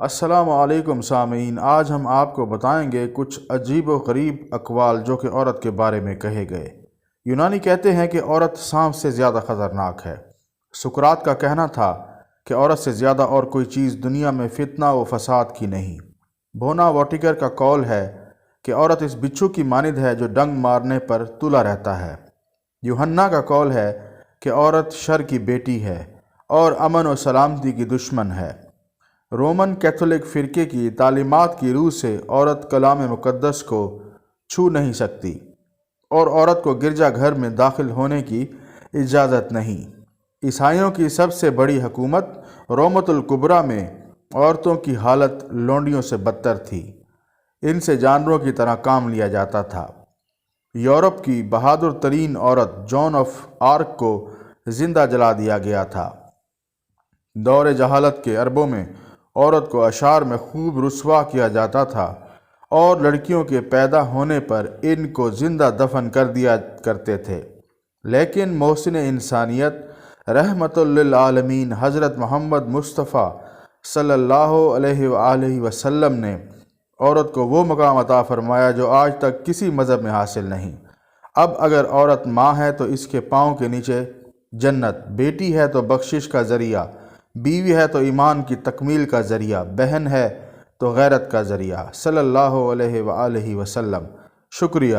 السلام علیکم سامعین، آج ہم آپ کو بتائیں گے کچھ عجیب و غریب اقوال جو کہ عورت کے بارے میں کہے گئے۔ یونانی کہتے ہیں کہ عورت سانپ سے زیادہ خطرناک ہے۔ سقراط کا کہنا تھا کہ عورت سے زیادہ اور کوئی چیز دنیا میں فتنہ و فساد کی نہیں۔ بونا واٹیکر کا قول ہے کہ عورت اس بچھو کی مانند ہے جو ڈنگ مارنے پر تلا رہتا ہے۔ یوحنا کا قول ہے کہ عورت شر کی بیٹی ہے اور امن و سلامتی کی دشمن ہے۔ رومن کیتھولک فرقے کی تعلیمات کی روح سے عورت کلام مقدس کو چھو نہیں سکتی اور عورت کو گرجا گھر میں داخل ہونے کی اجازت نہیں۔ عیسائیوں کی سب سے بڑی حکومت رومۃ الکبریٰ میں عورتوں کی حالت لونڈیوں سے بدتر تھی۔ ان سے جانوروں کی طرح کام لیا جاتا تھا۔ یورپ کی بہادر ترین عورت جون آف آرک کو زندہ جلا دیا گیا تھا۔ دور جہالت کے عربوں میں عورت کو اشعار میں خوب رسوا کیا جاتا تھا اور لڑکیوں کے پیدا ہونے پر ان کو زندہ دفن کر دیا کرتے تھے، لیکن محسن انسانیت رحمت للعالمین حضرت محمد مصطفیٰ صلی اللہ علیہ وآلہ وسلم نے عورت کو وہ مقام عطا فرمایا جو آج تک کسی مذہب میں حاصل نہیں۔ اب اگر عورت ماں ہے تو اس کے پاؤں کے نیچے جنت، بیٹی ہے تو بخشش کا ذریعہ، بیوی ہے تو ایمان کی تکمیل کا ذریعہ، بہن ہے تو غیرت کا ذریعہ۔ صلی اللہ علیہ وآلہ وسلم۔ شکریہ۔